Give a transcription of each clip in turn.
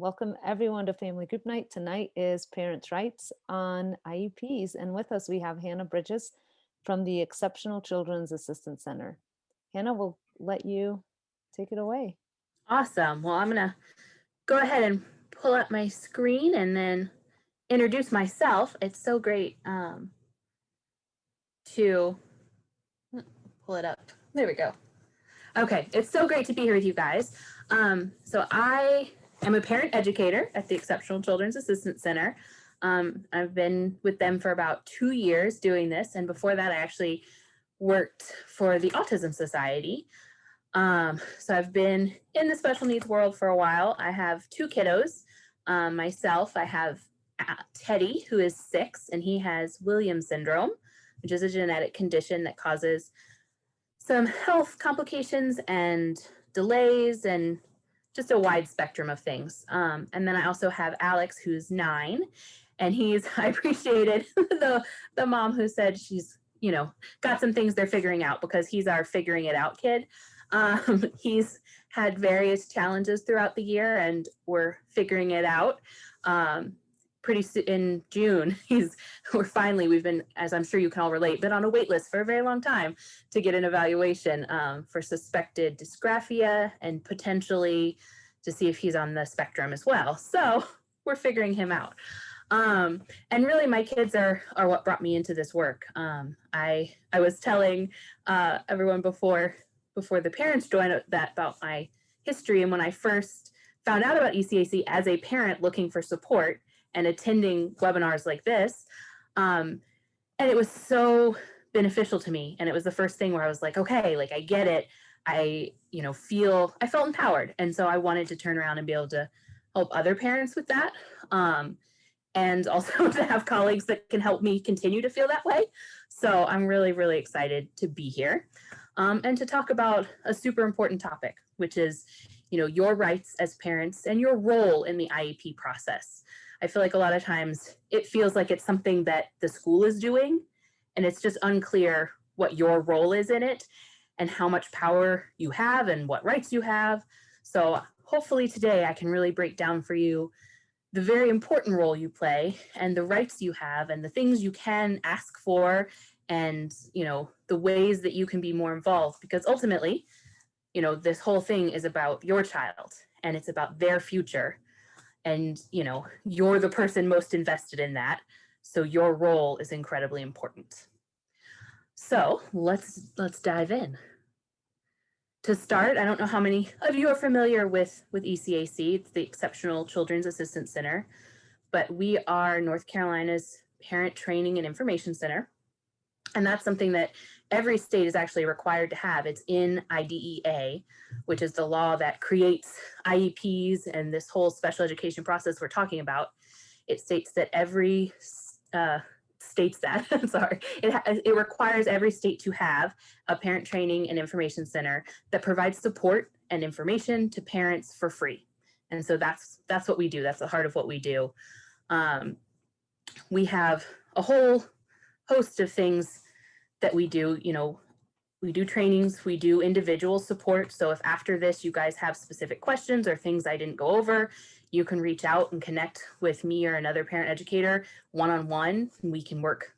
Welcome everyone to Family Group Night. Tonight is Parents' Rights on IEPs, and with us we have Hannah Bridges from the Exceptional Children's Assistance Center. Hannah, we'll let you take it away. Awesome. Well, I'm gonna go ahead and pull up my screen and then introduce myself. It's so great to pull it up. There we go. Okay, it's so great to be here with you guys. So I am a parent educator at the Exceptional Children's Assistance Center. I've been with them for about 2 years doing this, and before that I actually worked for the Autism Society. So I've been in the special needs world for a while. I have 2 kiddos. Myself, I have Teddy, who is 6, and he has Williams syndrome, which is a genetic condition that causes some health complications and delays and just a wide spectrum of things. And then I also have Alex, who's 9, and I appreciated the mom who said she's, got some things they're figuring out, because he's our figuring it out kid. He's had various challenges throughout the year, and we're figuring it out. Pretty soon in June, we've been, as I'm sure you can all relate, been on a wait list for a very long time to get an evaluation for suspected dysgraphia and potentially to see if he's on the spectrum as well. So we're figuring him out. And really my kids are what brought me into this work. I was telling everyone before the parents joined that about my history, and when I first found out about ECAC as a parent looking for support and attending webinars like this, and it was so beneficial to me. And it was the first thing where I was like, okay, like I get it. I felt empowered. And so I wanted to turn around and be able to help other parents with that. And also to have colleagues that can help me continue to feel that way. So I'm really, really excited to be here and to talk about a super important topic, which is, your rights as parents and your role in the IEP process. I feel like a lot of times it feels like it's something that the school is doing, and it's just unclear what your role is in it and how much power you have and what rights you have. So hopefully today I can really break down for you the very important role you play and the rights you have and the things you can ask for and, the ways that you can be more involved, because ultimately, this whole thing is about your child and it's about their future. And, you're the person most invested in that. So your role is incredibly important. So let's dive in. To start, I don't know how many of you are familiar with ECAC. It's the Exceptional Children's Assistance Center, but we are North Carolina's Parent Training and Information Center. And that's something that every state is actually required to have. It's in IDEA, which is the law that creates IEPs and this whole special education process we're talking about. It states that it requires every state to have a parent training and information center that provides support and information to parents for free. And so that's what we do. That's the heart of what we do. We have a whole host of things that we do. We do trainings, we do individual support. So if after this you guys have specific questions or things I didn't go over, you can reach out and connect with me or another parent educator one-on-one. We can work,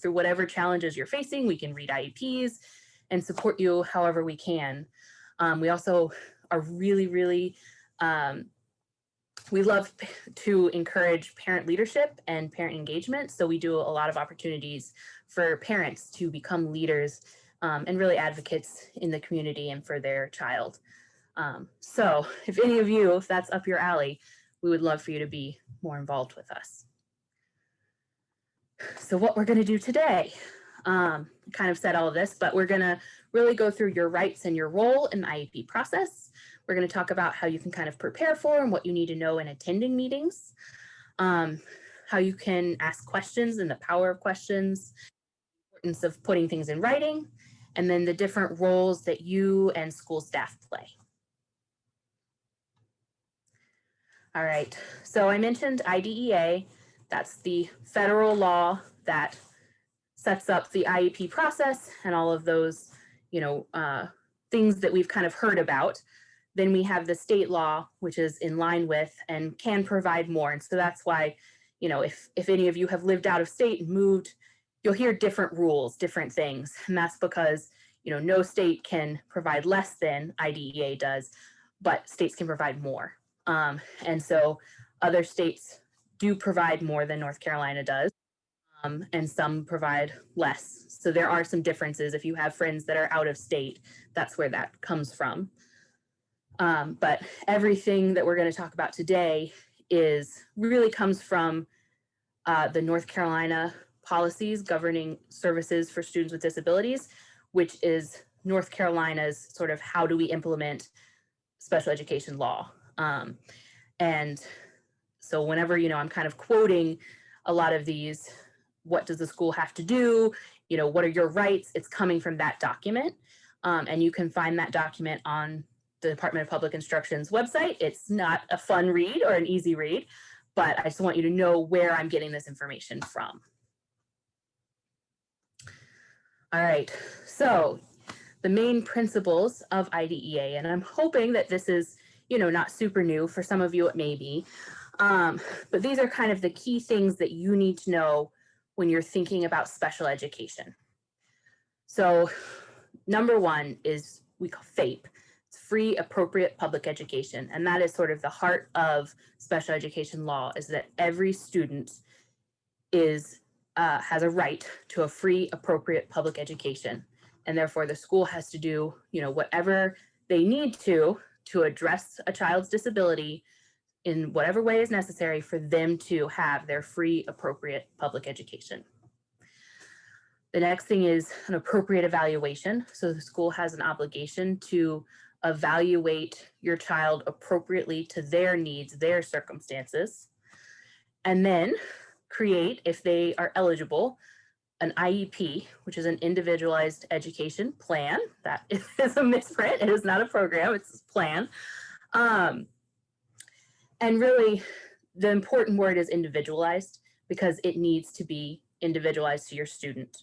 through whatever challenges you're facing. We can read IEPs and support you however we can. We also are really, really, we love to encourage parent leadership and parent engagement. So we do a lot of opportunities for parents to become leaders and really advocates in the community and for their child. So if any of you, if that's up your alley, we would love for you to be more involved with us. So what we're going to do today, kind of said all of this, but we're going to really go through your rights and your role in the IEP process. We're going to talk about how you can kind of prepare for and what you need to know in attending meetings, how you can ask questions and the power of questions, the importance of putting things in writing, and then the different roles that you and school staff play. All right, so I mentioned IDEA. That's the federal law that sets up the IEP process and all of those, things that we've kind of heard about. then we have the state law, which is in line with and can provide more. And so that's why, you know, if any of you have lived out of state and moved, you'll hear different rules, different things. And that's because, you know, no state can provide less than IDEA does, but states can provide more. And so other states do provide more than North Carolina does, and some provide less. So there are some differences. If you have friends that are out of state, that's where that comes from. But everything that we're going to talk about today really comes from the North Carolina policies governing services for students with disabilities, which is North Carolina's sort of how do we implement special education law. And so whenever, you know, I'm kind of quoting a lot of these, what does the school have to do? You know, what are your rights? It's coming from that document. And you can find that document on the Department of Public Instruction's website. It's not a fun read or an easy read, but I just want you to know where I'm getting this information from. All right, so the main principles of IDEA, and I'm hoping that this is, you know, not super new. For some of you, it may be, but these are kind of the key things that you need to know when you're thinking about special education. So number one is we call FAPE. It's free, appropriate public education. And that is sort of the heart of special education law, is that every student has a right to a free, appropriate public education. And therefore the school has to do, you know, whatever they need to address a child's disability in whatever way is necessary for them to have their free, appropriate public education. The next thing is an appropriate evaluation. So the school has an obligation to evaluate your child appropriately to their needs, their circumstances, and then create, if they are eligible, an IEP, which is an individualized education plan. That is a misprint. It is not a program, it's a plan. And really, the important word is individualized, because it needs to be individualized to your student,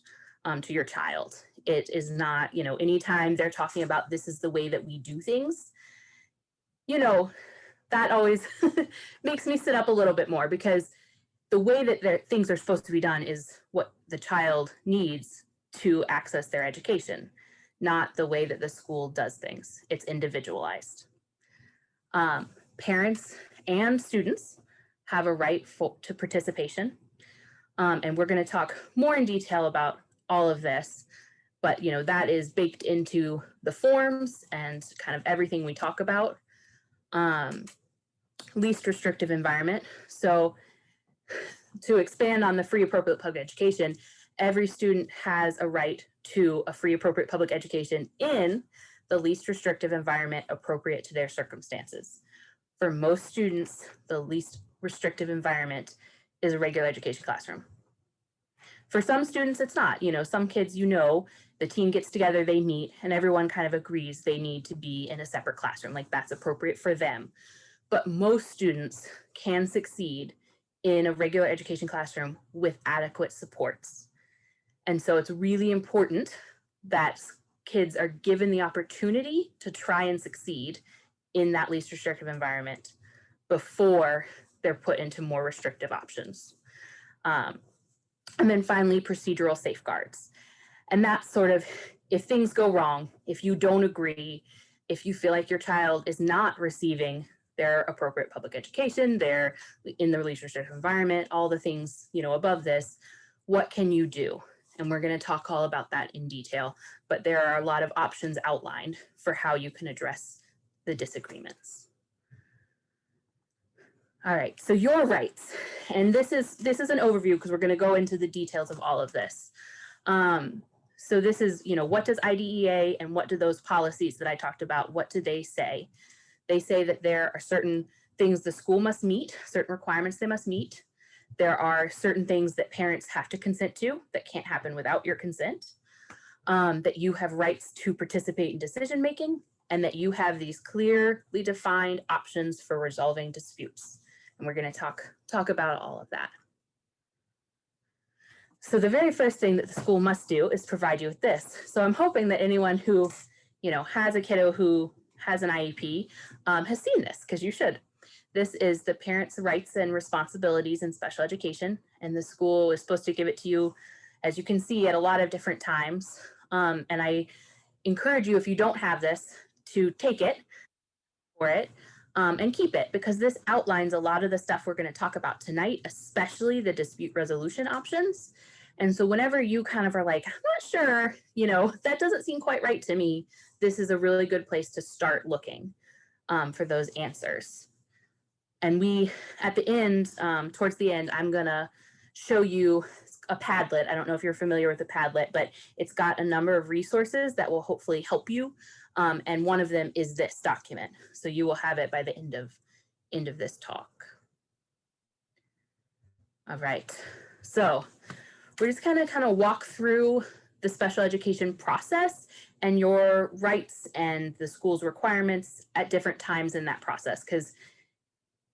to your child. It is not, you know, anytime they're talking about this is the way that we do things, you know, that always makes me sit up a little bit more, because the way that things are supposed to be done is what the child needs to access their education, not the way that the school does things. It's individualized. Parents and students have a right to participation. And we're going to talk more in detail about all of this, but you know, that is baked into the forms and kind of everything we talk about. Least restrictive environment. So to expand on the free, appropriate public education, every student has a right to a free, appropriate public education in the least restrictive environment appropriate to their circumstances. For most students, the least restrictive environment is a regular education classroom. For some students, it's not. You know, some kids, you know, the team gets together, they meet, and everyone kind of agrees they need to be in a separate classroom, like that's appropriate for them. But most students can succeed in a regular education classroom with adequate supports. And so it's really important that kids are given the opportunity to try and succeed in that least restrictive environment before they're put into more restrictive options. And then finally, procedural safeguards. And that's sort of, if things go wrong, if you don't agree, if you feel like your child is not receiving their appropriate public education, they're in the least restrictive environment, all the things, you know, above this, what can you do? And we're going to talk all about that in detail, but there are a lot of options outlined for how you can address the disagreements. All right, so your rights, and this is an overview because we're going to go into the details of all of this. So this is, you know, what does IDEA and what do those policies that I talked about, what do they say? They say that there are certain things the school must meet, certain requirements they must meet. There are certain things that parents have to consent to that can't happen without your consent, that you have rights to participate in decision making, and that you have these clearly defined options for resolving disputes. And we're going to talk about all of that. So the very first thing that the school must do is provide you with this. So I'm hoping that anyone who, you know, has a kiddo who has an IEP has seen this, because you should. This is the parents' rights and responsibilities in special education, and the school is supposed to give it to you, as you can see, at a lot of different times. And I encourage you, if you don't have this, to take it for it and keep it, because this outlines a lot of the stuff we're going to talk about tonight, especially the dispute resolution options. And so whenever you kind of are like, I'm not sure, you know, that doesn't seem quite right to me, this is a really good place to start looking for those answers. And we, at the end, towards the end, I'm going to show you a Padlet. I don't know if you're familiar with a Padlet, but it's got a number of resources that will hopefully help you. And one of them is this document. So you will have it by the end of this talk. All right. So we're just kind of walk through the special education process and your rights and the school's requirements at different times in that process. Because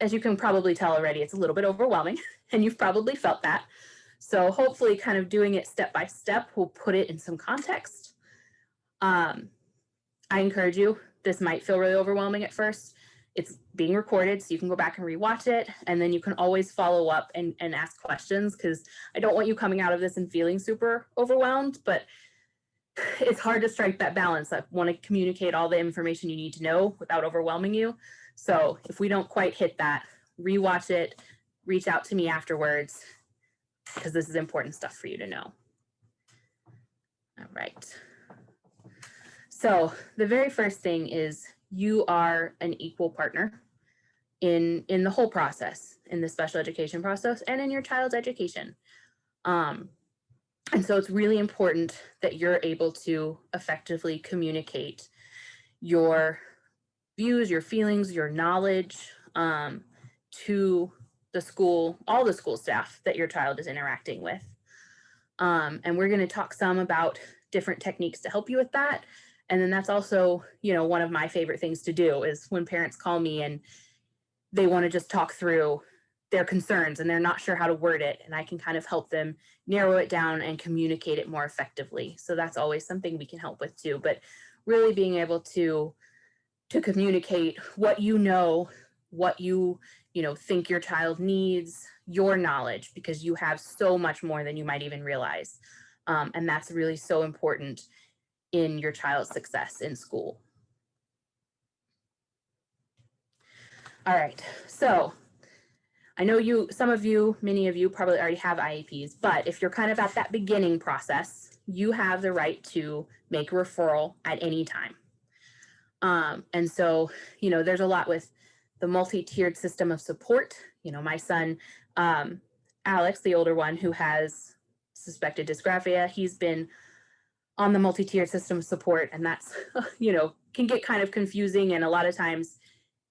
as you can probably tell already, it's a little bit overwhelming, and you've probably felt that. So hopefully kind of doing it step by step will put it in some context. I encourage you, this might feel really overwhelming at first. It's being recorded, so you can go back and rewatch it, and then you can always follow up and ask questions, because I don't want you coming out of this and feeling super overwhelmed, but it's hard to strike that balance. I want to communicate all the information you need to know without overwhelming you. So if we don't quite hit that, rewatch it, reach out to me afterwards, because this is important stuff for you to know. All right. So the very first thing is you are an equal partner in the whole process, in the special education process and in your child's education. And so it's really important that you're able to effectively communicate your views, your feelings, your knowledge to the school, all the school staff that your child is interacting with. And we're going to talk some about different techniques to help you with that. And then that's also, you know, one of my favorite things to do is when parents call me and they want to just talk through their concerns and they're not sure how to word it, and I can kind of help them narrow it down and communicate it more effectively. So that's always something we can help with too. But really being able to communicate what you know, what you think your child needs, your knowledge, because you have so much more than you might even realize. And that's really so important in your child's success in school. All right, so I know many of you probably already have IEPs, but if you're kind of at that beginning process, you have the right to make a referral at any time. And so, there's a lot with the multi-tiered system of support. My son, Alex, the older one who has suspected dysgraphia, he's been on the multi-tiered system of support, and that's, can get kind of confusing. And a lot of times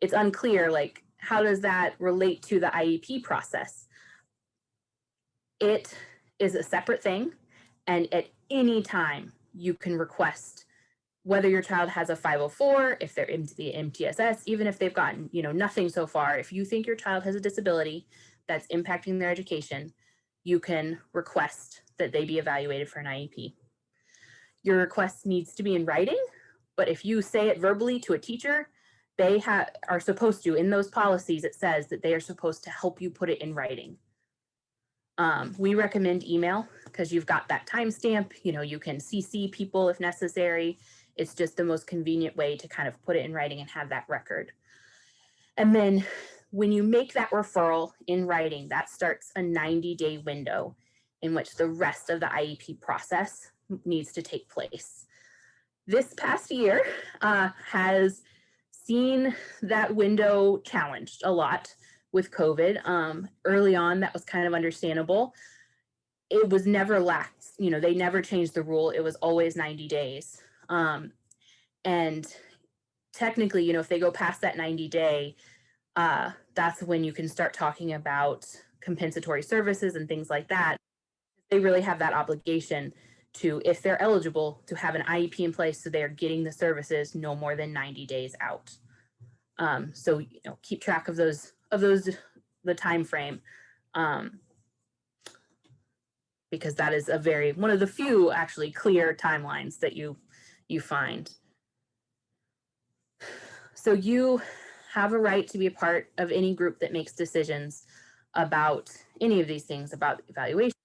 it's unclear, like, how does that relate to the IEP process? It is a separate thing. And at any time you can request, whether your child has a 504, if they're in the MTSS, even if they've gotten, nothing so far, if you think your child has a disability that's impacting their education, you can request that they be evaluated for an IEP. Your request needs to be in writing, but if you say it verbally to a teacher, they are supposed to, in those policies, it says that they are supposed to help you put it in writing. We recommend email because you've got that timestamp, you can CC people if necessary. It's just the most convenient way to kind of put it in writing and have that record. And then when you make that referral in writing, that starts a 90-day window in which the rest of the IEP process needs to take place. This past year has seen that window challenged a lot with COVID. Early on, that was kind of understandable. It was never lax, they never changed the rule. It was always 90 days. And technically, if they go past that 90-day, that's when you can start talking about compensatory services and things like that. They really have that obligation to, if they're eligible, to have an IEP in place so they're getting the services no more than 90 days out. So keep track of the time frame, because that is one of the few actually clear timelines that you find. So you have a right to be a part of any group that makes decisions about any of these things, about evaluation,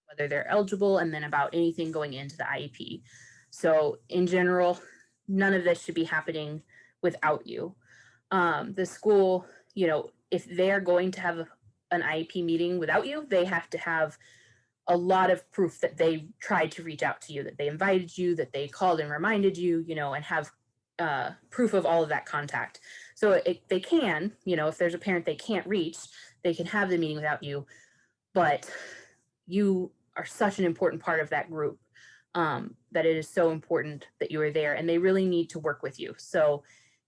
whether they're eligible, and then about anything going into the IEP. So in general, none of this should be happening without you. The school, if they're going to have an IEP meeting without you, they have to have a lot of proof that they tried to reach out to you, that they invited you, that they called and reminded you, and have proof of all of that contact. So they can, if there's a parent they can't reach, they can have the meeting without you, but you are such an important part of that group that it is so important that you are there, and they really need to work with you. So,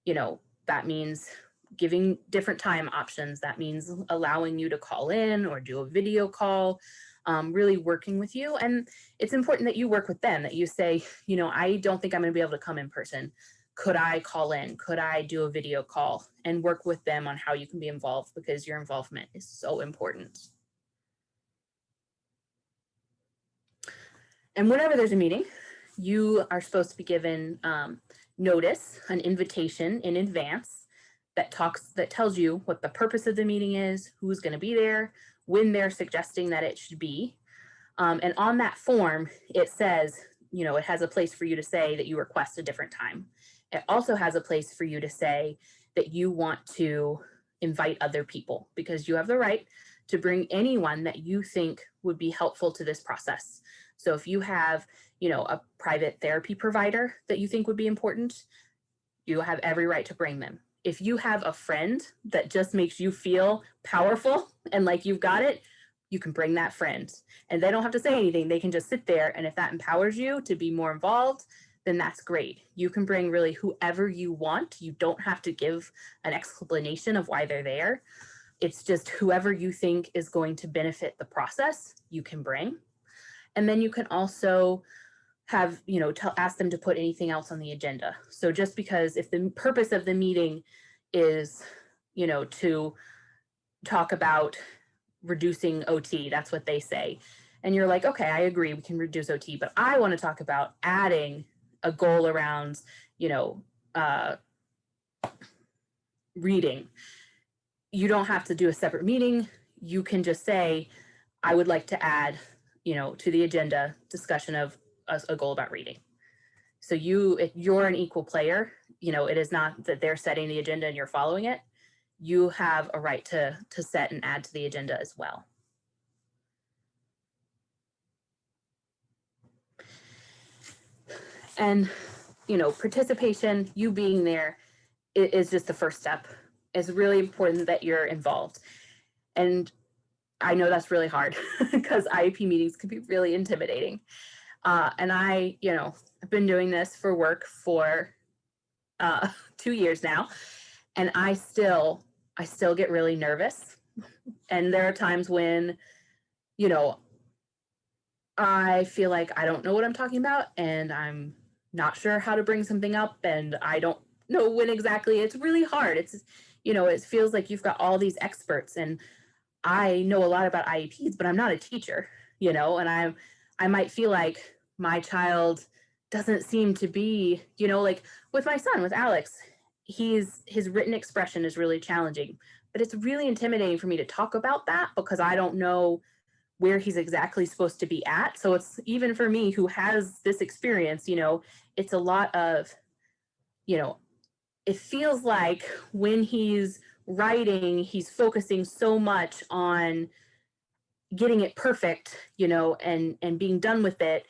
that means giving different time options. That means allowing you to call in or do a video call, really working with you. And it's important that you work with them, that you say, I don't think I'm going to be able to come in person. Could I call in? Could I do a video call? And work with them on how you can be involved, because your involvement is so important. And whenever there's a meeting, you are supposed to be given notice, an invitation in advance that tells you what the purpose of the meeting is, who's going to be there, when they're suggesting that it should be. And on that form, it says, it has a place for you to say that you request a different time. It also has a place for you to say that you want to invite other people, because you have the right to bring anyone that you think would be helpful to this process. So if you have, a private therapy provider that you think would be important, you have every right to bring them. If you have a friend that just makes you feel powerful and like you've got it, you can bring that friend. And they don't have to say anything. They can just sit there. And if that empowers you to be more involved, then that's great. You can bring really whoever you want. You don't have to give an explanation of why they're there. It's just whoever you think is going to benefit the process, you can bring. And then you can also have, ask them to put anything else on the agenda. So just because if the purpose of the meeting is, to talk about reducing OT, that's what they say. And you're like, okay, I agree, we can reduce OT, but I want to talk about adding a goal around, reading. You don't have to do a separate meeting. You can just say, I would like to add, to the agenda discussion of a goal about reading. So you're an equal player. It is not that they're setting the agenda and you're following it. You have a right to set and add to the agenda as well. And, participation, you being there is just the first step. It's really important that you're involved. And I know that's really hard because IEP meetings can be really intimidating. And I've been doing this for work for 2 years now, and I still get really nervous. And there are times when, I feel like I don't know what I'm talking about, and I'm not sure how to bring something up, and I don't know when exactly. It's really hard. It's, it feels like you've got all these experts, and I know a lot about IEPs, but I'm not a teacher, and I might feel like my child doesn't seem to be, like with my son, with Alex, his written expression is really challenging, but it's really intimidating for me to talk about that because I don't know where he's exactly supposed to be at. So it's even for me who has this experience, it's a lot of, it feels like when he's writing, he's focusing so much on getting it perfect, and being done with it,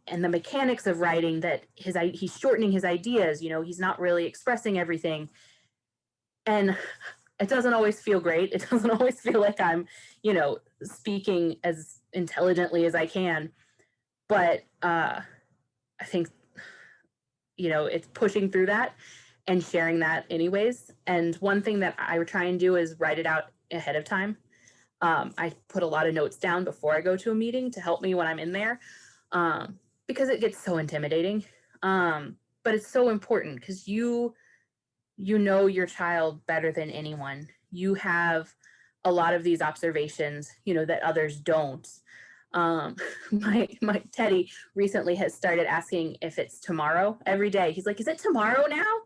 and the mechanics of writing, that he's shortening his ideas, he's not really expressing everything. And it doesn't always feel great. It doesn't always feel like I'm, speaking as intelligently as I can. But I think, it's pushing through that and sharing that anyways. And one thing that I would try and do is write it out ahead of time. I put a lot of notes down before I go to a meeting to help me when I'm in there, because it gets so intimidating. But it's so important because you know your child better than anyone. You have a lot of these observations, that others don't. My Teddy recently has started asking if it's tomorrow every day. He's like, is it tomorrow now?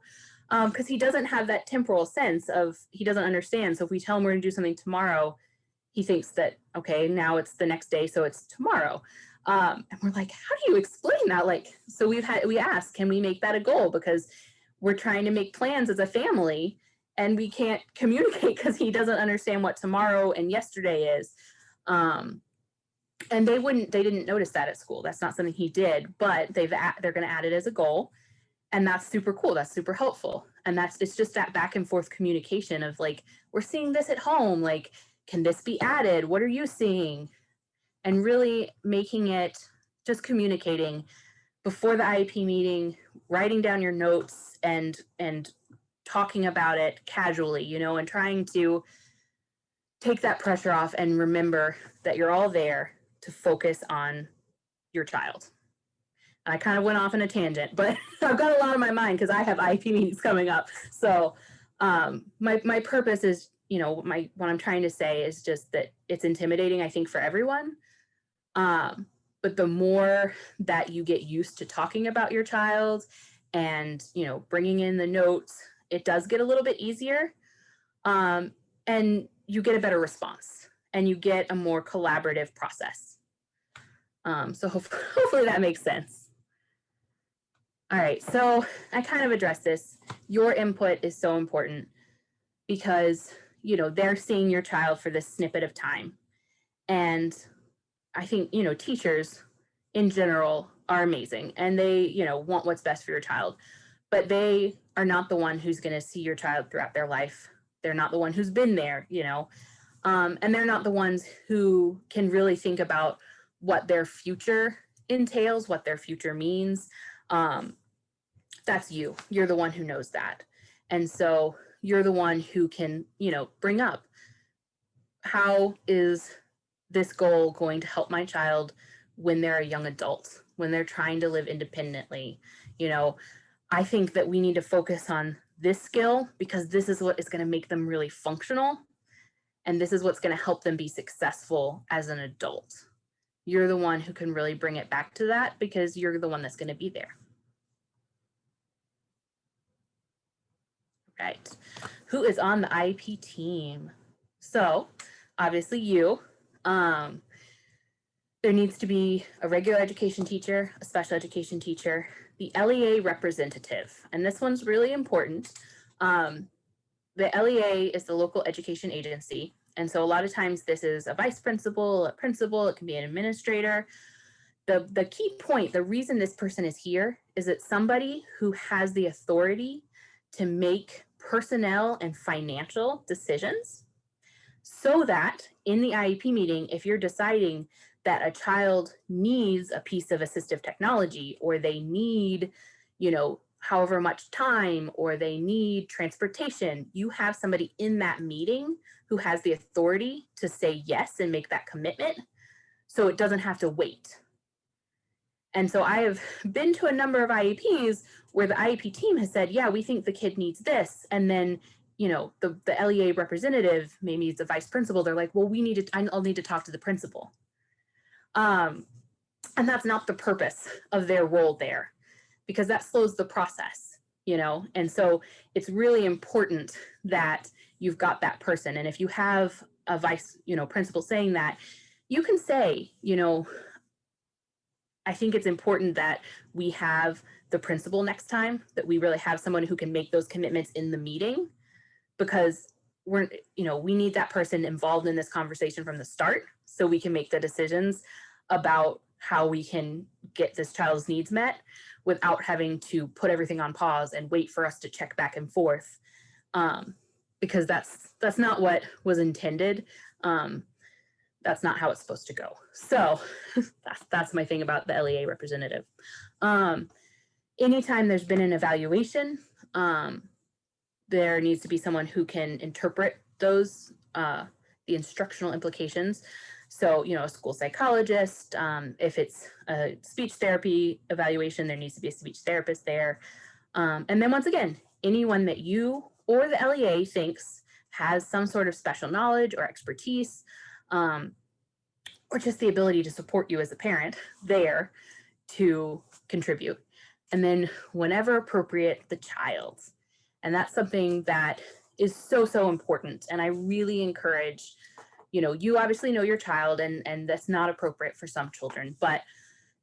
because he doesn't have that temporal sense of, he doesn't understand. So if we tell him we're going to do something tomorrow, he thinks that, okay, now it's the next day, so it's tomorrow. And we're like, how do you explain that? Like, so we asked, can we make that a goal? Because we're trying to make plans as a family and we can't communicate because he doesn't understand what tomorrow and yesterday is. And they didn't notice that at school. That's not something he did, but they're going to add it as a goal. And that's super cool. That's super helpful. And it's just that back and forth communication of like, we're seeing this at home. Like, can this be added? What are you seeing? And really making it, just communicating before the IEP meeting, writing down your notes and talking about it casually, you know, and trying to take that pressure off and remember that you're all there to focus on your child. I kind of went off on a tangent, but I've got a lot on my mind because I have IEP meetings coming up. So my purpose is, you know, what I'm trying to say is just that it's intimidating, I think, for everyone. But the more that you get used to talking about your child and, you know, bringing in the notes, it does get a little bit easier. And you get a better response and you get a more collaborative process. So hopefully that makes sense. All right, so I kind of addressed this. Your input is so important because, you know, they're seeing your child for this snippet of time. And I think, you know, teachers in general are amazing and they, you know, want what's best for your child, but they are not the one who's going to see your child throughout their life. They're not the one who's been there, you know, and they're not the ones who can really think about what their future entails, what their future means. That's you. You're the one who knows that. And so you're the one who can, you know, bring up, how is this goal going to help my child when they're a young adult, when they're trying to live independently? You know, I think that we need to focus on this skill because this is what is going to make them really functional. And this is what's going to help them be successful as an adult. You're the one who can really bring it back to that because you're the one that's going to be there. Right. Who is on the IEP team? So obviously you. There needs to be a regular education teacher, a special education teacher, the LEA representative, and this one's really important. The LEA is the local education agency, and so a lot of times this is a vice principal, a principal, it can be an administrator. The key point, the reason this person is here is that somebody who has the authority to make personnel and financial decisions so that in the IEP meeting, if you're deciding that a child needs a piece of assistive technology or they need, you know, however much time or they need transportation, you have somebody in that meeting who has the authority to say yes and make that commitment so it doesn't have to wait. And so I have been to a number of IEPs where the IEP team has said, yeah, we think the kid needs this. And then, you know, the LEA representative, maybe it's a vice principal, they're like, well, I'll need to talk to the principal. And that's not the purpose of their role there because that slows the process, you know? And so it's really important that you've got that person. And if you have a vice, you know, principal saying that, you can say, you know, I think it's important that we have the principal next time, that we really have someone who can make those commitments in the meeting because we need that person involved in this conversation from the start so we can make the decisions about how we can get this child's needs met without having to put everything on pause and wait for us to check back and forth. Because that's not what was intended. That's not how it's supposed to go. So that's my thing about the LEA representative. Anytime there's been an evaluation, there needs to be someone who can interpret those, the instructional implications. So, you know, a school psychologist, if it's a speech therapy evaluation, there needs to be a speech therapist there. And then once again, anyone that you or the LEA thinks has some sort of special knowledge or expertise, or just the ability to support you as a parent there to contribute. And then whenever appropriate, the child. And that's something that is so, so important. And I really encourage, you obviously know your child, and that's not appropriate for some children, but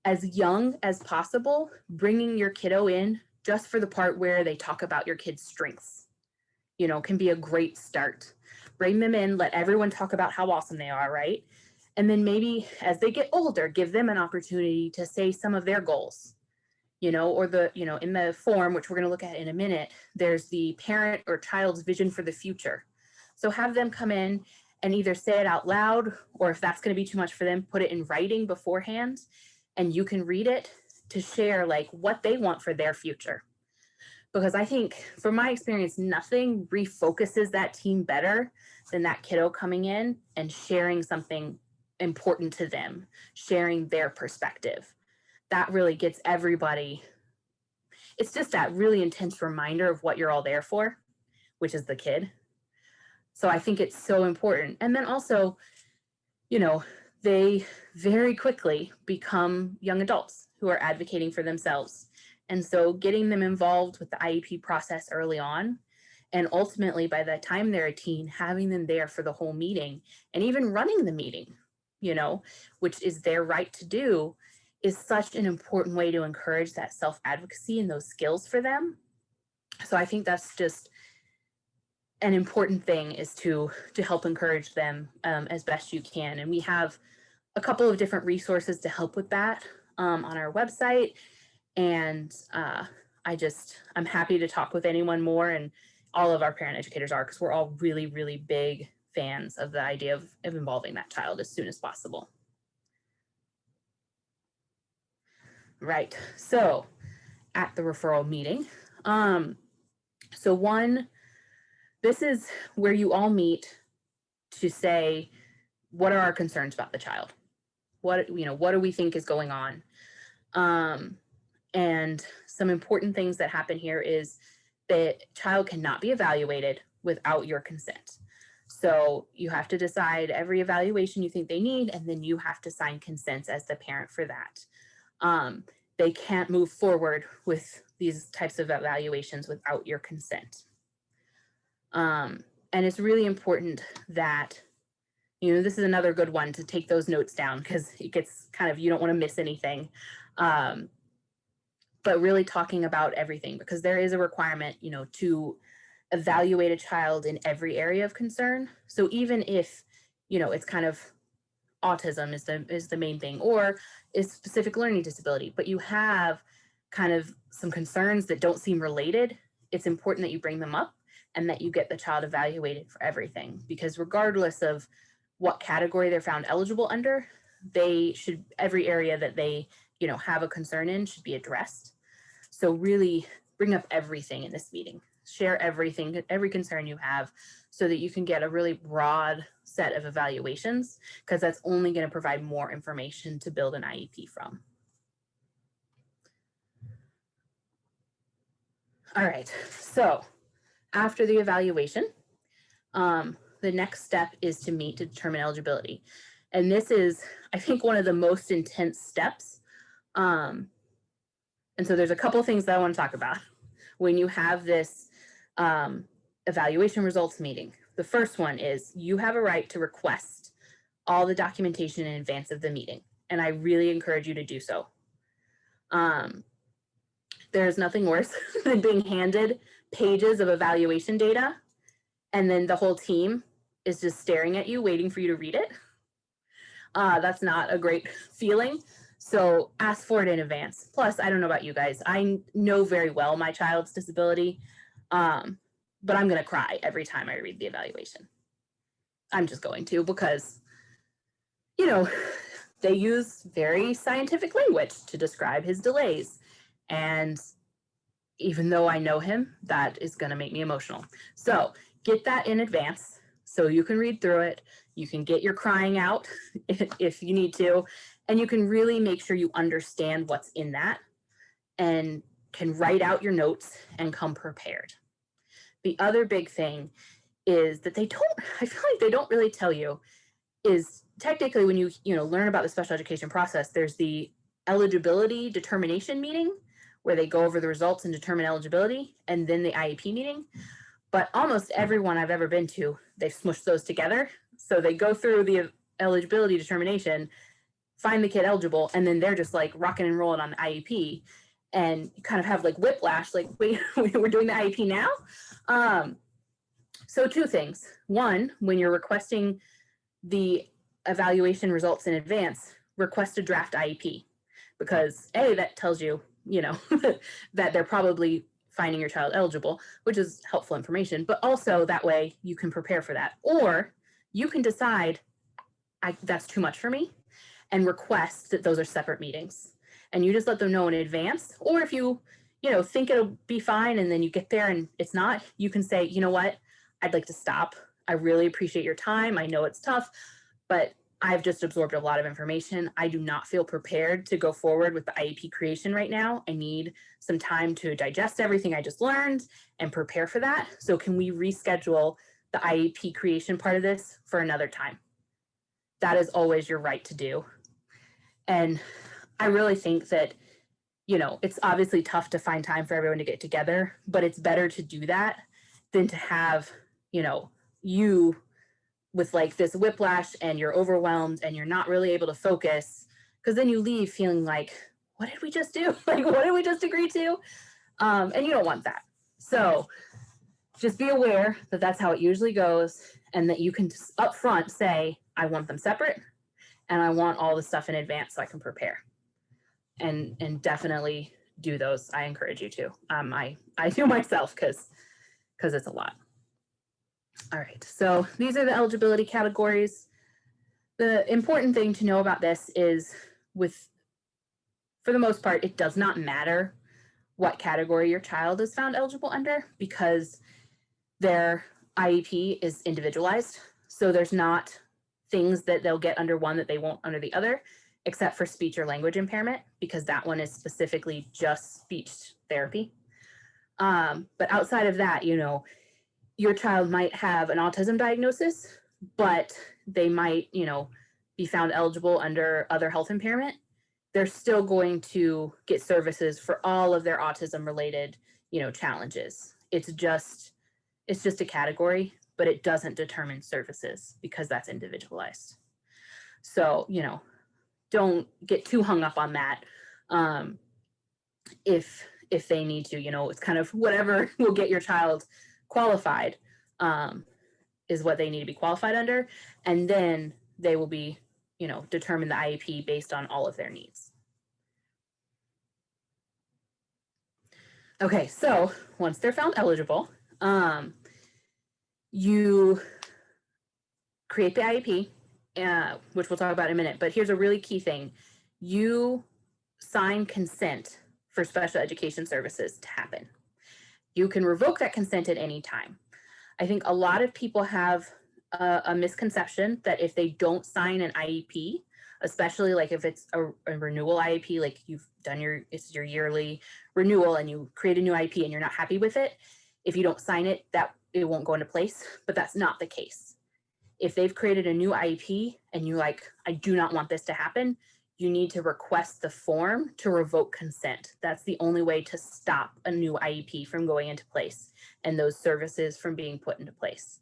as young as possible, bringing your kiddo in just for the part where they talk about your kid's strengths, can be a great start. Bring them in, let everyone talk about how awesome they are, right? And then maybe as they get older, give them an opportunity to say some of their goals, or in the form, which we're going to look at in a minute, there's the parent or child's vision for the future. So have them come in and either say it out loud, or if that's going to be too much for them, put it in writing beforehand, and you can read it to share like what they want for their future. Because I think from my experience, nothing refocuses that team better than that kiddo coming in and sharing something important to them, sharing their perspective. That really gets everybody. It's just that really intense reminder of what you're all there for, which is the kid. So I think it's so important. And then also, they very quickly become young adults who are advocating for themselves. And so getting them involved with the IEP process early on, and ultimately by the time they're a teen, having them there for the whole meeting and even running the meeting, which is their right to do, is such an important way to encourage that self-advocacy and those skills for them. So I think that's just an important thing, is to help encourage them as best you can. And we have a couple of different resources to help with that on our website. And I'm happy to talk with anyone more, and all of our parent educators are, because we're all really, really big fans of the idea of involving that child as soon as possible. Right, so at the referral meeting, this is where you all meet to say, what are our concerns about the child? What do we think is going on? And some important things that happen here is the child cannot be evaluated without your consent. So you have to decide every evaluation you think they need, and then you have to sign consents as the parent for that. They can't move forward with these types of evaluations without your consent. And it's really important that, this is another good one to take those notes down, because it gets you don't want to miss anything. But really talking about everything, because there is a requirement, to evaluate a child in every area of concern. So even if, it's autism is the main thing, or is specific learning disability, but you have some concerns that don't seem related, it's important that you bring them up and that you get the child evaluated for everything, because regardless of what category they're found eligible under, every area that they, have a concern in should be addressed. So really bring up everything in this meeting, share everything, every concern you have, so that you can get a really broad set of evaluations, because that's only going to provide more information to build an IEP from. All right, so after the evaluation, the next step is to meet to determine eligibility. And this is, I think, one of the most intense steps. And so there's a couple of things that I want to talk about when you have this evaluation results meeting. The first one is you have a right to request all the documentation in advance of the meeting, and I really encourage you to do so. There's nothing worse than being handed pages of evaluation data, and then the whole team is just staring at you, waiting for you to read it. That's not a great feeling. So ask for it in advance. Plus, I don't know about you guys, I know very well my child's disability, but I'm gonna cry every time I read the evaluation. I'm just going to, because, they use very scientific language to describe his delays. And even though I know him, that is gonna make me emotional. So get that in advance so you can read through it. You can get your crying out if you need to, and you can really make sure you understand what's in that and can write out your notes and come prepared. The other big thing is that I feel like they don't really tell you, is technically when you learn about the special education process, there's the eligibility determination meeting, where they go over the results and determine eligibility, and then the IEP meeting. But almost everyone I've ever been to, they've smushed those together. So they go through the eligibility determination, find the kid eligible, and then they're just like rocking and rolling on the IEP. And you kind of have like whiplash, like, wait, we're doing the IEP now? So two things. One, when you're requesting the evaluation results in advance, request a draft IEP, because A, that tells you, that they're probably finding your child eligible, which is helpful information, but also that way you can prepare for that. Or you can decide, that's too much for me, and request that those are separate meetings. And you just let them know in advance. Or if you think it'll be fine and then you get there and it's not, you can say, you know what, I'd like to stop. I really appreciate your time. I know it's tough, but I've just absorbed a lot of information. I do not feel prepared to go forward with the IEP creation right now. I need some time to digest everything I just learned and prepare for that. So can we reschedule the IEP creation part of this for another time? That is always your right to do. And I really think that, it's obviously tough to find time for everyone to get together, but it's better to do that than to have, you with like this whiplash and you're overwhelmed and you're not really able to focus, because then you leave feeling like, what did we just do? Like, what did we just agree to? And you don't want that. So just be aware that that's how it usually goes, and that you can upfront say, I want them separate and I want all the stuff in advance so I can prepare. And definitely do those. I encourage you to. I do myself because it's a lot. All right, so these are the eligibility categories. The important thing to know about this is for the most part, it does not matter what category your child is found eligible under, because their IEP is individualized. So there's not things that they'll get under one that they won't under the other, except for speech or language impairment, because that one is specifically just speech therapy. But outside of that, your child might have an autism diagnosis, but they might, be found eligible under other health impairment. They're still going to get services for all of their autism related, challenges. It's just a category, but it doesn't determine services because that's individualized. So, don't get too hung up on that. If they need to, it's kind of whatever will get your child qualified is what they need to be qualified under. And then they will be, determine the IEP based on all of their needs. Okay, so once they're found eligible, you create the IEP, which we'll talk about in a minute, but here's a really key thing. You sign consent for special education services to happen. You can revoke that consent at any time. I think a lot of people have a misconception that if they don't sign an IEP, especially like if it's a renewal IEP, like it's your yearly renewal and you create a new IEP and you're not happy with it, if you don't sign it, that it won't go into place, but that's not the case. If they've created a new IEP and you're like, I do not want this to happen, you need to request the form to revoke consent. That's the only way to stop a new IEP from going into place and those services from being put into place.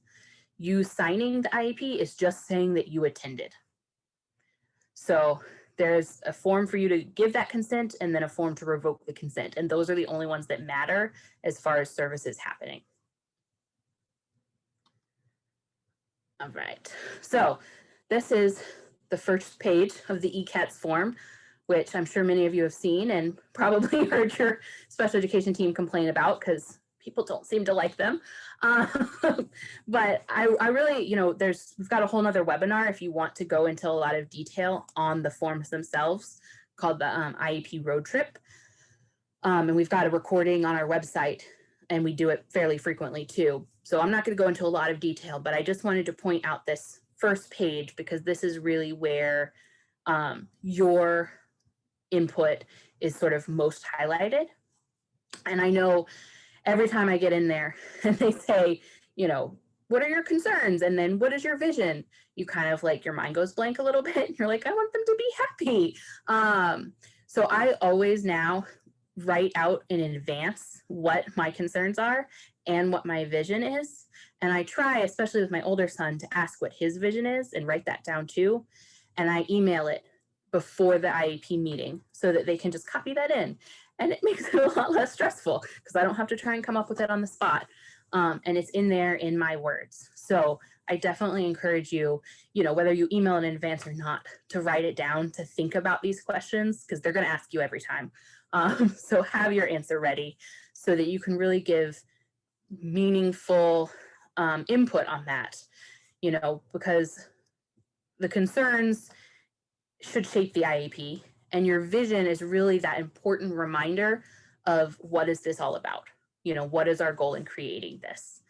You signing the IEP is just saying that you attended. So there's a form for you to give that consent and then a form to revoke the consent. And those are the only ones that matter as far as services happening. All right, so this is the first page of the ECAC form, which I'm sure many of you have seen and probably heard your special education team complain about because people don't seem to like them. But I really, we've got a whole nother webinar if you want to go into a lot of detail on the forms themselves called the IEP road trip. And we've got a recording on our website and we do it fairly frequently too. So I'm not going to go into a lot of detail, but I just wanted to point out this first page because this is really where your input is sort of most highlighted. And I know every time I get in there and they say, what are your concerns? And then what is your vision? You kind of like, your mind goes blank a little bit. And you're like, I want them to be happy. So I always now write out in advance what my concerns are and what my vision is. And I try, especially with my older son, to ask what his vision is and write that down too. And I email it before the IEP meeting so that they can just copy that in. And it makes it a lot less stressful because I don't have to try and come up with it on the spot. And it's in there in my words. So I definitely encourage you, whether you email in advance or not, to write it down, to think about these questions because they're going to ask you every time. So have your answer ready so that you can really give meaningful input on that, because the concerns should shape the IEP, and your vision is really that important reminder of what is this all about? What is our goal in creating this?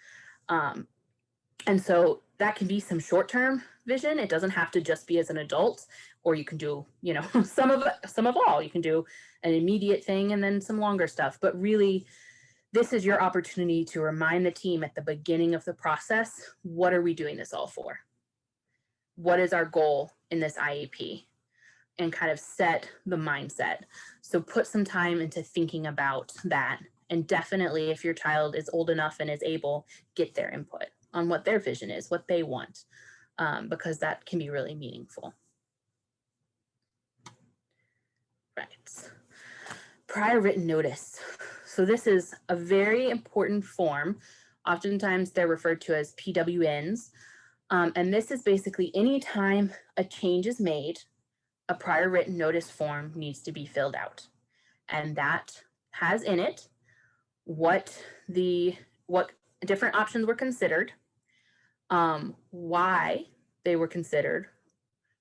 And so that can be some short-term vision. It doesn't have to just be as an adult, or you can do, some of all. You can do an immediate thing and then some longer stuff. But really, this is your opportunity to remind the team at the beginning of the process, what are we doing this all for? What is our goal in this IEP? And kind of set the mindset. So put some time into thinking about that. And definitely, if your child is old enough and is able, get their input on what their vision is, what they want, because that can be really meaningful. Right. Prior written notice. So this is a very important form. Oftentimes they're referred to as PWNs. And this is basically anytime a change is made, a prior written notice form needs to be filled out. And that has in it what different options were considered, why they were considered,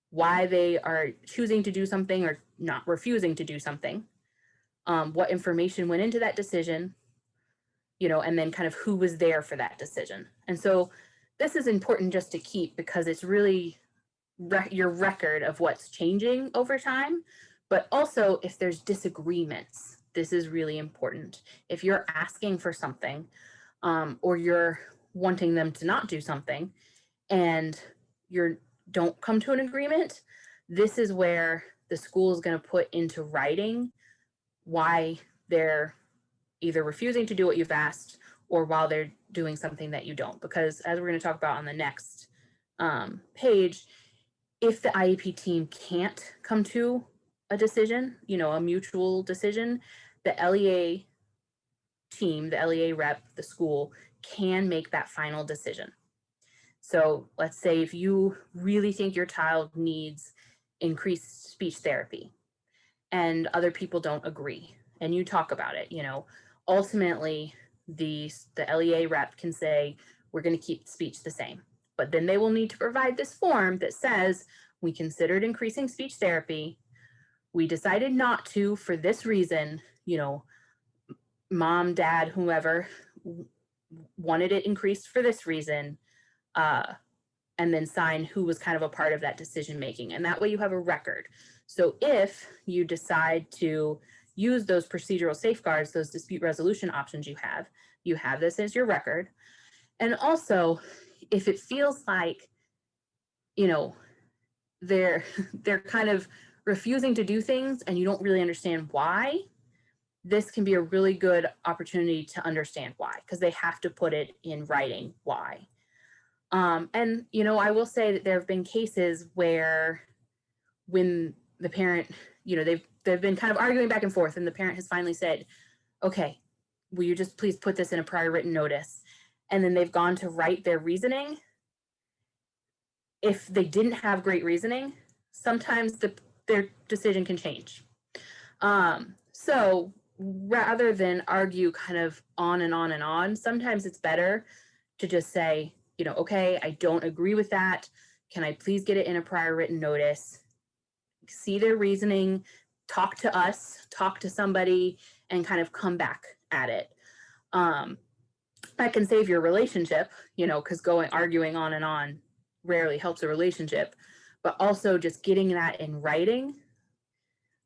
why they are choosing to do something or not refusing to do something, what information went into that decision, and then kind of who was there for that decision. And so this is important just to keep because it's really your record of what's changing over time, but also if there's disagreements, this is really important. If you're asking for something or you're wanting them to not do something and you don't come to an agreement, this is where the school is going to put into writing why they're either refusing to do what you've asked or while they're doing something that you don't. Because as we're going to talk about on the next page, if the IEP team can't come to a decision, a mutual decision, the LEA team, the LEA rep, the school can make that final decision. So let's say if you really think your child needs increased speech therapy and other people don't agree and you talk about it, ultimately the LEA rep can say, we're going to keep speech the same. But then they will need to provide this form that says, we considered increasing speech therapy. We decided not to for this reason, mom, dad, whoever wanted it increased for this reason, and then sign who was kind of a part of that decision making. And that way you have a record. So if you decide to use those procedural safeguards, those dispute resolution options you have this as your record. And also, if it feels like, they're kind of refusing to do things and you don't really understand why, this can be a really good opportunity to understand why, because they have to put it in writing why. And, I will say that there have been cases where when the parent, they've been kind of arguing back and forth and the parent has finally said, okay, will you just please put this in a prior written notice? And then they've gone to write their reasoning. If they didn't have great reasoning, sometimes their decision can change. So rather than argue kind of on and on and on, sometimes it's better to just say, okay, I don't agree with that. Can I please get it in a prior written notice? See their reasoning, talk to us, talk to somebody, and kind of come back at it. That can save your relationship, because arguing on and on rarely helps a relationship, but also just getting that in writing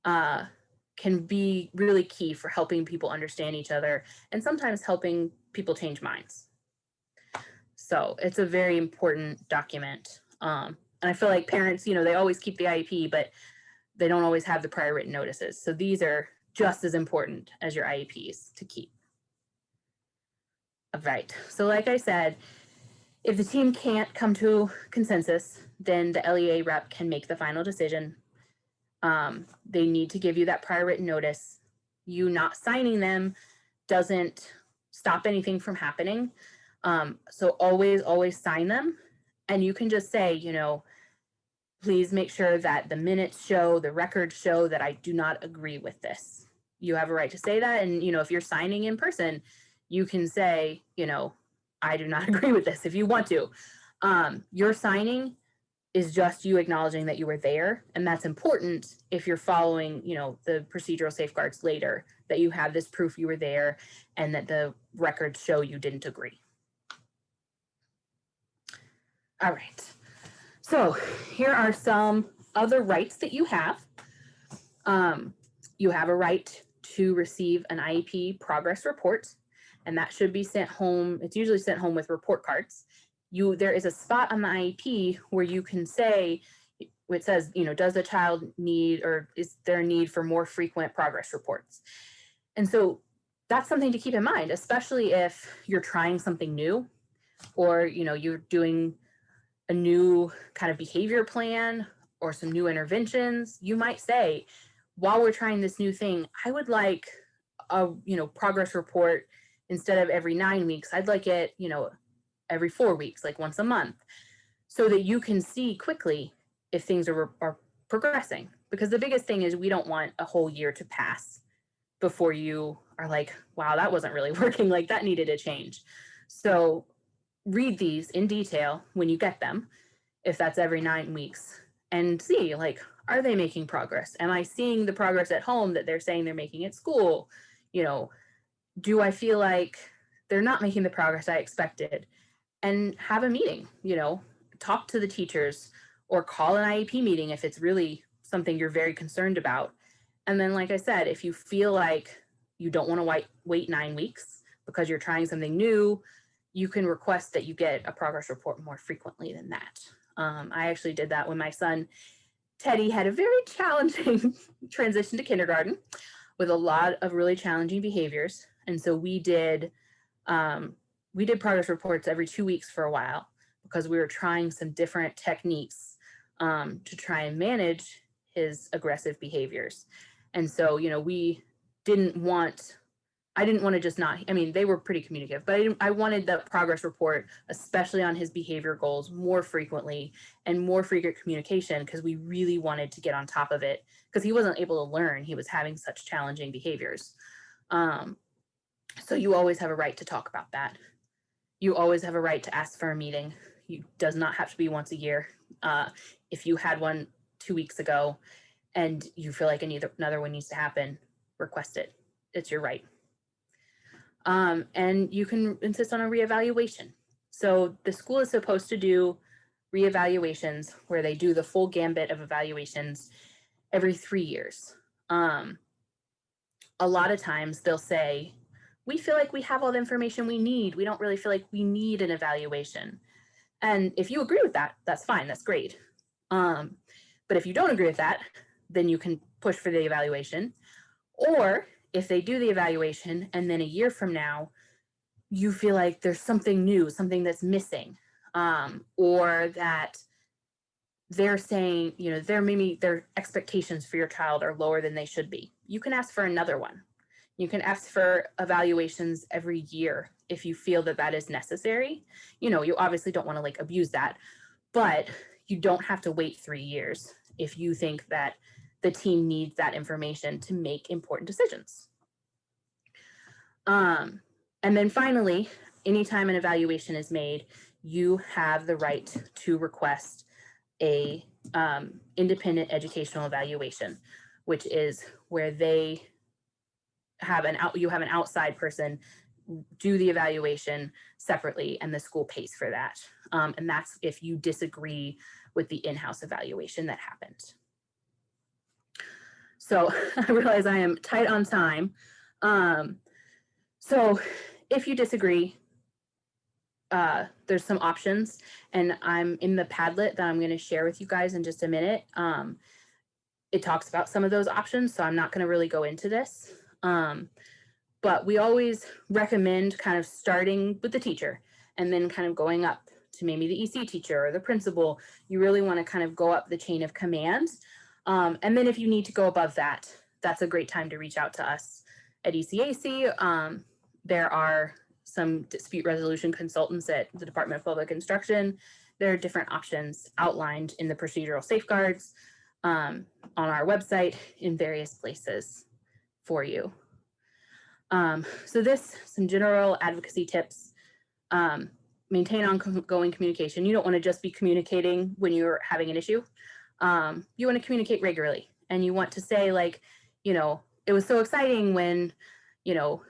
can be really key for helping people understand each other and sometimes helping people change minds. So it's a very important document. And I feel like parents, they always keep the IEP, but they don't always have the prior written notices. So these are just as important as your IEPs to keep. All right, so like I said, if the team can't come to consensus, then the LEA rep can make the final decision. They need to give you that prior written notice. You not signing them doesn't stop anything from happening. So always sign them. And you can just say, you know, please make sure that the minutes show, the records show that I do not agree with this. You have a right to say that. And, you know, if you're signing in person, you can say, you know, I do not agree with this if you want to. Your signing is just you acknowledging that you were there. And that's important if you're following, you know, the procedural safeguards later, that you have this proof you were there and that the records show you didn't agree. All right. So here are some other rights that you have. You have a right to receive an IEP progress report, and that should be sent home. It's usually sent home with report cards. There is a spot on the IEP where you can say, it says, you know, does the child need, or is there a need for more frequent progress reports? And so that's something to keep in mind, especially if you're trying something new, or, you know, you're doing a new kind of behavior plan or some new interventions. You might say, while we're trying this new thing, I would like a, you know, progress report instead of every 9 weeks. I'd like it, you know, every 4 weeks, like once a month, so that you can see quickly if things are progressing. Because the biggest thing is we don't want a whole year to pass before you are like, wow, that wasn't really working, like that needed a change. So read these in detail when you get them, if that's every 9 weeks, and see, like, are they making progress? Am I seeing the progress at home that they're saying they're making at school? You know, do I feel like they're not making the progress I expected? And have a meeting, you know, talk to the teachers or call an IEP meeting if it's really something you're very concerned about. And then, like I said, if you feel like you don't want to wait 9 weeks because you're trying something new, you can request that you get a progress report more frequently than that. I actually did that when my son, Teddy, had a very challenging transition to kindergarten with a lot of really challenging behaviors. And so we did progress reports every 2 weeks for a while because we were trying some different techniques to try and manage his aggressive behaviors. And so, you know, I didn't want to just not, I mean, they were pretty communicative, but I wanted the progress report, especially on his behavior goals, more frequently and more frequent communication, because we really wanted to get on top of it because he wasn't able to learn. He was having such challenging behaviors. So you always have a right to talk about that. You always have a right to ask for a meeting. It does not have to be once a year. If you had one 2 weeks ago and you feel like another one needs to happen, request it. It's your right. And you can insist on a reevaluation. So the school is supposed to do reevaluations where they do the full gambit of evaluations every 3 years. A lot of times they'll say, we feel like we have all the information we need. We don't really feel like we need an evaluation. And if you agree with that, that's fine, that's great. But if you don't agree with that, then you can push for the evaluation. Or if they do the evaluation and then a year from now, you feel like there's something new, something that's missing, or that they're saying, you know, their expectations for your child are lower than they should be, you can ask for another one. You can ask for evaluations every year if you feel that that is necessary. You know, you obviously don't want to like abuse that, but you don't have to wait 3 years if you think that the team needs that information to make important decisions. And then finally, anytime an evaluation is made, you have the right to request a independent educational evaluation, which is where you have an outside person do the evaluation separately and the school pays for that. And that's if you disagree with the in-house evaluation that happened. So I realize I am tight on time. So if you disagree, there's some options, and I'm in the Padlet that I'm going to share with you guys in just a minute. it talks about some of those options, so I'm not going to really go into this. But we always recommend kind of starting with the teacher and then kind of going up to maybe the EC teacher or the principal. You really want to kind of go up the chain of command. And then if you need to go above that, that's a great time to reach out to us at ECAC. There are some dispute resolution consultants at the Department of Public Instruction. There are different options outlined in the procedural safeguards on our website in various places for you. So some general advocacy tips. Maintain ongoing communication. You don't want to just be communicating when you're having an issue. You want to communicate regularly, and you want to say, like, you know, it was so exciting when, you know,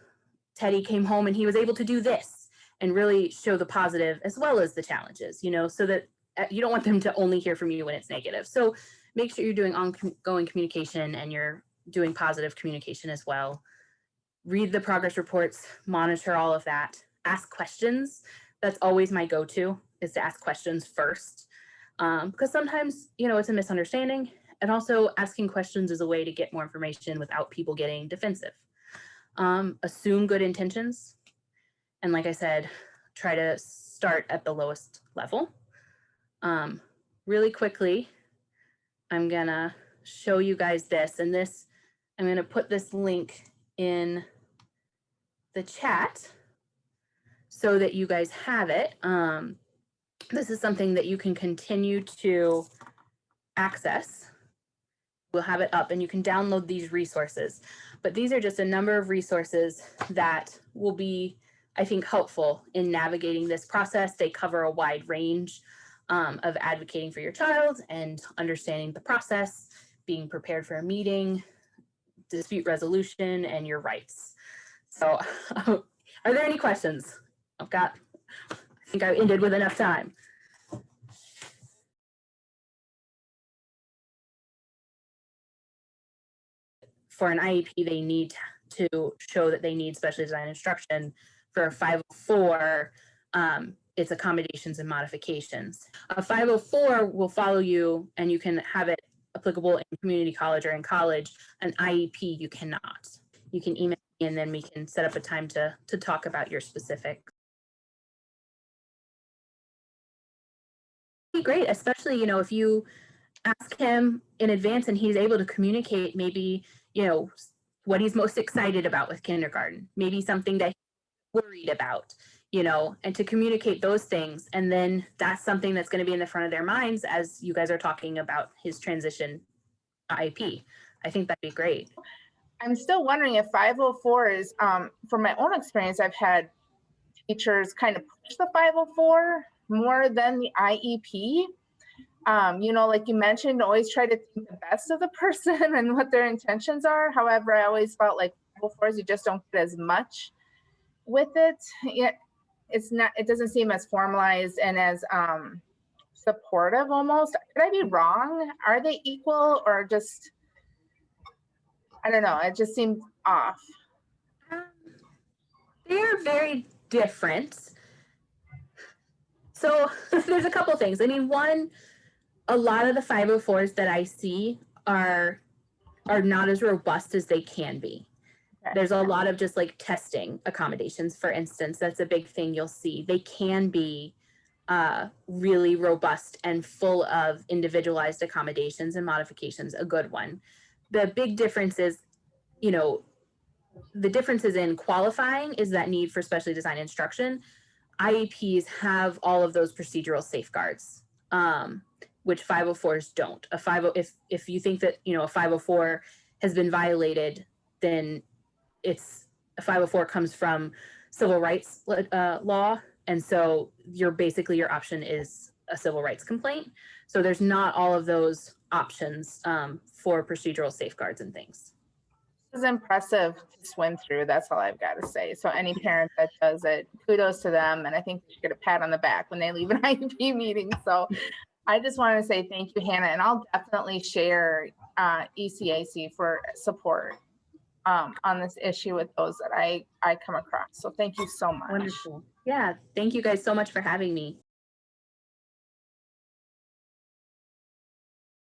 Teddy came home and he was able to do this, and really show the positive as well as the challenges, you know, so that you don't want them to only hear from you when it's negative. So make sure you're doing ongoing communication and you're doing positive communication as well. Read the progress reports, monitor all of that, ask questions. That's always my go-to, is to ask questions first. Because sometimes, you know, it's a misunderstanding, and also asking questions is a way to get more information without people getting defensive. Assume good intentions. And like I said, try to start at the lowest level. Really quickly, I'm gonna show you guys this, and this, I'm gonna put this link in the chat so that you guys have it. This is something that you can continue to access. We'll have it up and you can download these resources. But these are just a number of resources that will be, I think, helpful in navigating this process. They cover a wide range of advocating for your child and understanding the process, being prepared for a meeting, dispute resolution, and your rights. So are there any questions? I think I ended with enough time. For an IEP, they need to show that they need specially designed instruction. For a 504, it's accommodations and modifications. A 504 will follow you and you can have it applicable in community college or in college. An IEP, you cannot. You can email me and then we can set up a time to talk about your specific. Great, especially, you know, if you ask him in advance and he's able to communicate maybe, you know, what he's most excited about with kindergarten, maybe something that he's worried about, you know, and to communicate those things. And then that's something that's going to be in the front of their minds as you guys are talking about his transition IEP. I think that'd be great. I'm still wondering if 504 is, from my own experience, I've had teachers kind of push the 504 more than the IEP. You know, like you mentioned, always try to think the best of the person and what their intentions are. However, I always felt like 504s, you just don't get as much with it. It doesn't seem as formalized and as supportive almost. Could I be wrong? Are they equal or just, I don't know, it just seems off. They're very different. So there's a couple things. I mean, one, a lot of the 504s that I see are not as robust as they can be. Okay. There's a lot of just like testing accommodations, for instance. That's a big thing you'll see. They can be really robust and full of individualized accommodations and modifications, a good one. The big difference is, you know, the differences in qualifying is that need for specially designed instruction. IEPs have all of those procedural safeguards, which 504s don't. If you think that, you know, a 504 has been violated, then a 504 comes from civil rights law, and so your option is a civil rights complaint. So there's not all of those options for procedural safeguards and things. It was impressive to swim through. That's all I've got to say. So any parent that does it, kudos to them. And I think they should get a pat on the back when they leave an IEP meeting. So I just want to say thank you, Hannah. And I'll definitely share ECAC for support on this issue with those that I come across. So thank you so much. Wonderful. Yeah. Thank you guys so much for having me.